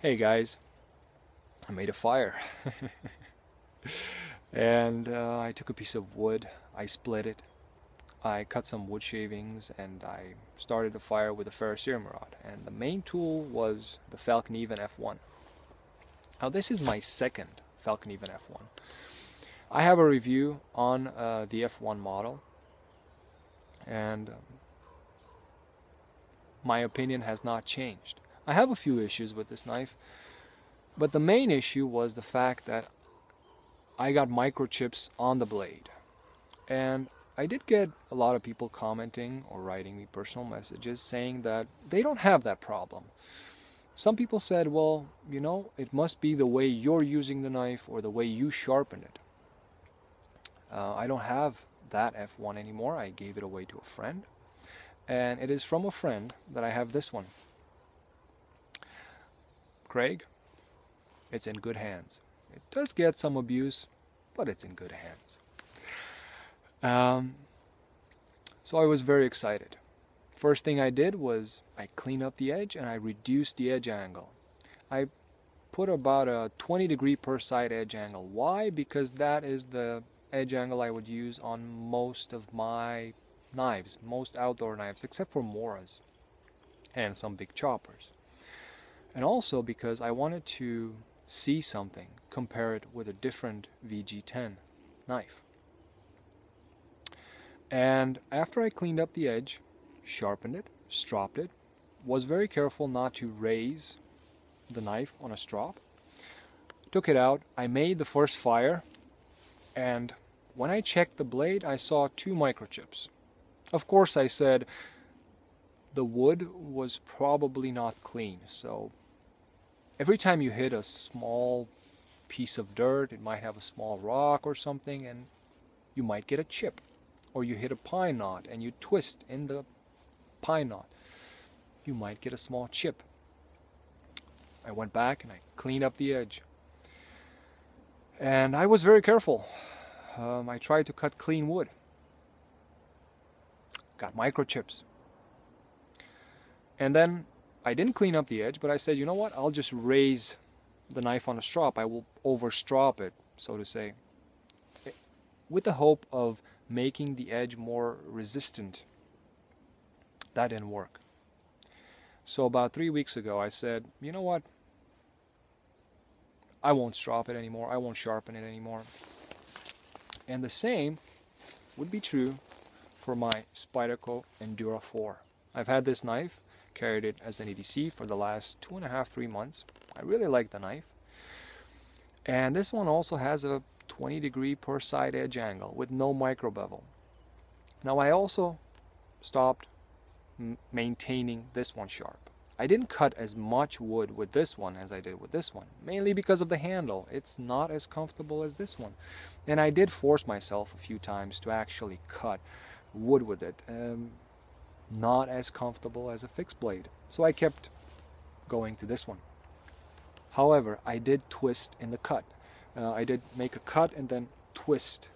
Hey guys, I made a fire. And I took a piece of wood, I split it, I cut some wood shavings, and I started the fire with a ferrocerium rod. And the main tool was the Fallkniven F1. Now this is my second Fallkniven F1. I have a review on the F1 model, and my opinion has not changed. I have a few issues with this knife, but the main issue was the fact that I got microchips on the blade. And I did get a lot of people commenting or writing me personal messages saying that they don't have that problem. Some people said, well, it must be the way you're using the knife or the way you sharpen it. I don't have that F1 anymore. I gave it away to a friend. And it is from a friend that I have this one. Craig, it's in good hands. It does get some abuse, but it's in good hands. So I was very excited. First thing I did was I cleaned up the edge and I reduced the edge angle. I put about a 20-degree per side edge angle. Why? Because that is the edge angle I would use on most of my knives, most outdoor knives, except for Moras and some big choppers. And also because I wanted to see something, compare it with a different VG10 knife. And after I cleaned up the edge, sharpened it, stropped it, was very careful not to raise the knife on a strop, took it out, I made the first fire, and when I checked the blade I saw 2 microchips. Of course I said the wood was probably not clean, so every time you hit a small piece of dirt, it might have a small rock or something, and you might get a chip. Or you hit a pine knot and you twist in the pine knot, you might get a small chip. I went back and I cleaned up the edge. And I was very careful. I tried to cut clean wood. Got microchips. And then I didn't clean up the edge, but I said, you know what, I'll just raise the knife on a strop. I will overstrop it, so to say, with the hope of making the edge more resistant. That didn't work. So about 3 weeks ago I said, you know what, I won't strop it anymore, I won't sharpen it anymore. And the same would be true for my Spyderco Endura 4. I've had this knife, carried it as an EDC for the last 2.5-3 months. I really like the knife. And this one also has a 20-degree per side edge angle with no micro bevel. Now I also stopped maintaining this one sharp. I didn't cut as much wood with this one as I did with this one, mainly because of the handle. It's not as comfortable as this one. And I did force myself a few times to actually cut wood with it. Not as comfortable as a fixed blade. So I kept going to this one. However, I did twist in the cut. I did make a cut and then twist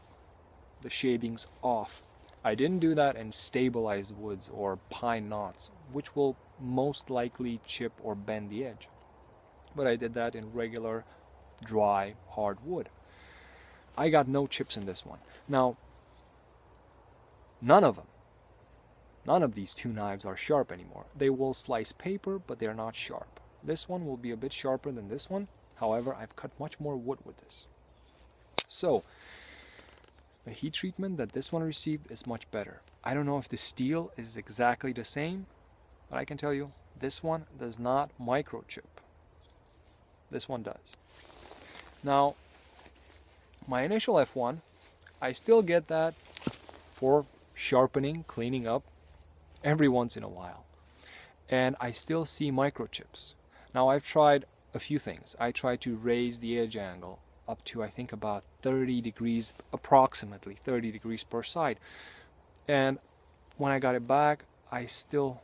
the shavings off. I didn't do that in stabilized woods or pine knots, which will most likely chip or bend the edge. But I did that in regular, dry, hard wood. I got no chips in this one. Now, none of these 2 knives are sharp anymore. They will slice paper, but they're not sharp. This one will be a bit sharper than this one. However, I've cut much more wood with this. So, the heat treatment that this one received is much better. I don't know if the steel is exactly the same, but I can tell you, this one does not microchip. This one does. Now, my initial F1, I still get that for sharpening, cleaning up, every once in a while. And I still see microchips. Now, I've tried a few things. I tried to raise the edge angle up to, I think, about 30 degrees, approximately 30 degrees per side. And when I got it back, I still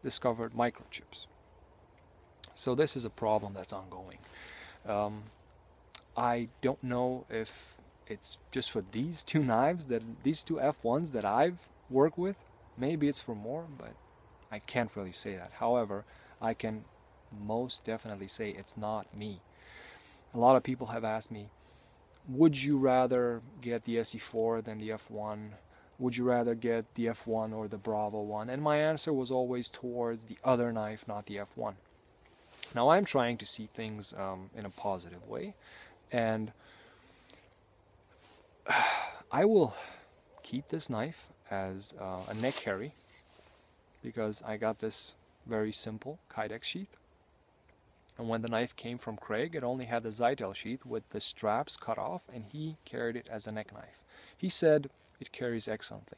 discovered microchips. So this is a problem that's ongoing. I don't know if it's just for these 2 knives, these 2 F1s that I've worked with. Maybe it's for more, but I can't really say that. However, I can most definitely say it's not me. A lot of people have asked me, would you rather get the SE4 than the F1? Would you rather get the F1 or the Bravo one? And my answer was always towards the other knife, not the F1. Now I'm trying to see things in a positive way, and I will keep this knife as a neck carry because I got this very simple Kydex sheath. And when the knife came from Craig, it only had the Zytel sheath with the straps cut off, and he carried it as a neck knife. He said it carries excellently.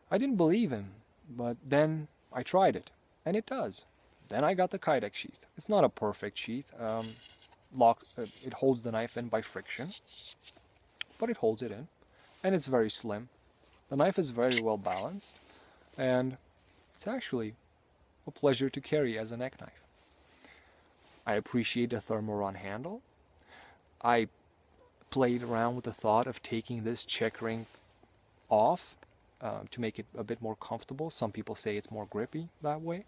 I didn't believe him, but then I tried it, and it does. Then I got the Kydex sheath. It's not a perfect sheath. It holds the knife in by friction, but it holds it in, and it's very slim. The knife is very well balanced, and it's actually a pleasure to carry as a neck knife. I appreciate the Thermoron handle. I played around with the thought of taking this check ring off to make it a bit more comfortable. Some people say it's more grippy that way,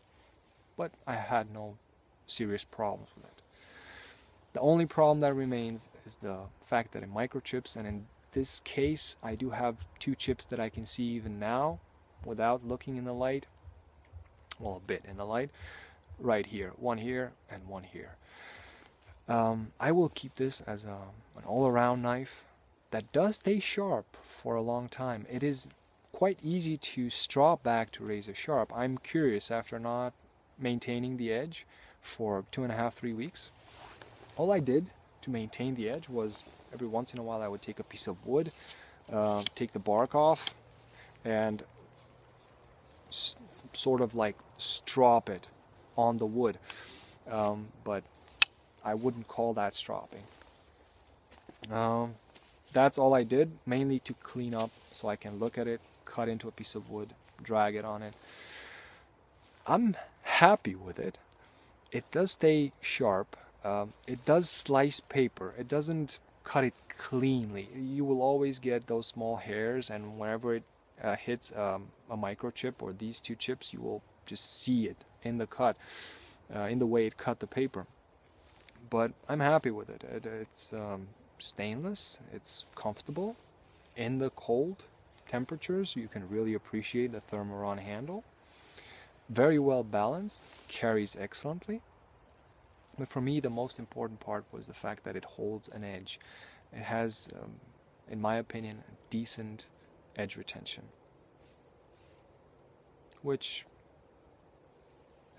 but I had no serious problems with it. The only problem that remains is the fact that in Microchips, and in this case I do have 2 chips that I can see even now without looking in the light, well, a bit in the light, right here, one here and one here. I will keep this as an all-around knife that does stay sharp for a long time. It is quite easy to strop back to razor sharp. I'm curious, after not maintaining the edge for 2.5–3 weeks, all I did to maintain the edge was every once in a while I would take a piece of wood, take the bark off, and sort of like strop it on the wood, but I wouldn't call that stropping. That's all I did, mainly to clean up so I can look at it, cut into a piece of wood, drag it on it. I'm happy with it. It does stay sharp. It does slice paper. It doesn't cut it cleanly. You will always get those small hairs, and whenever it hits a microchip or these 2 chips, you will just see it in the cut, in the way it cut the paper. But I'm happy with it. It's stainless, it's comfortable. In the cold temperatures, you can really appreciate the Thermoron handle. Very well balanced, carries excellently. But for me, the most important part was the fact that it holds an edge. It has, in my opinion, decent edge retention, which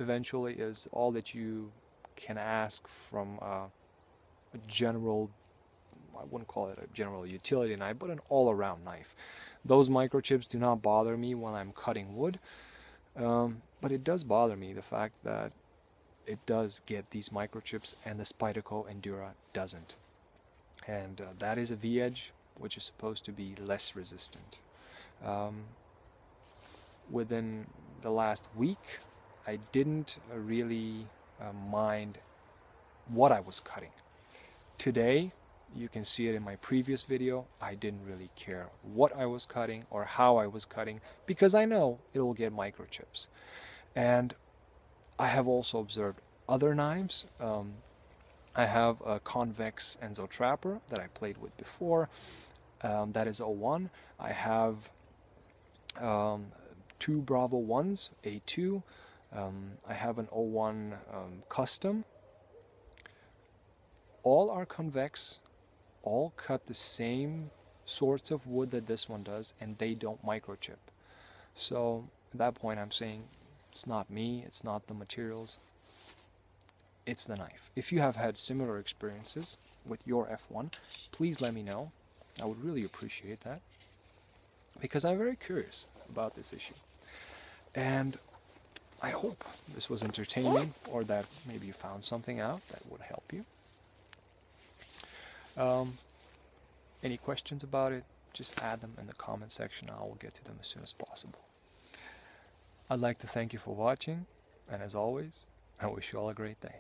eventually is all that you can ask from a general, I wouldn't call it a general utility knife, but an all-around knife. Those microchips do not bother me when I'm cutting wood, but it does bother me the fact that it does get these microchips and the Spyderco Endura doesn't. And that is a V-edge, which is supposed to be less resistant. Within the last week, I didn't really mind what I was cutting. Today, you can see it in my previous video, I didn't really care what I was cutting or how I was cutting, because I know it'll get microchips. And I have also observed other knives. I have a convex Enzo Trapper that I played with before. That is 01. I have 2 Bravo 1s, A2. I have an 01 custom. All are convex, all cut the same sorts of wood that this one does, and they don't microchip. So at that point I'm saying it's not me, it's not the materials, it's the knife. If you have had similar experiences with your F1, please let me know. I would really appreciate that, because I'm very curious about this issue. And I hope this was entertaining, or that maybe you found something out that would help you. Any questions about it, just add them in the comment section. I will get to them as soon as possible. I'd like to thank you for watching, and as always, I wish you all a great day.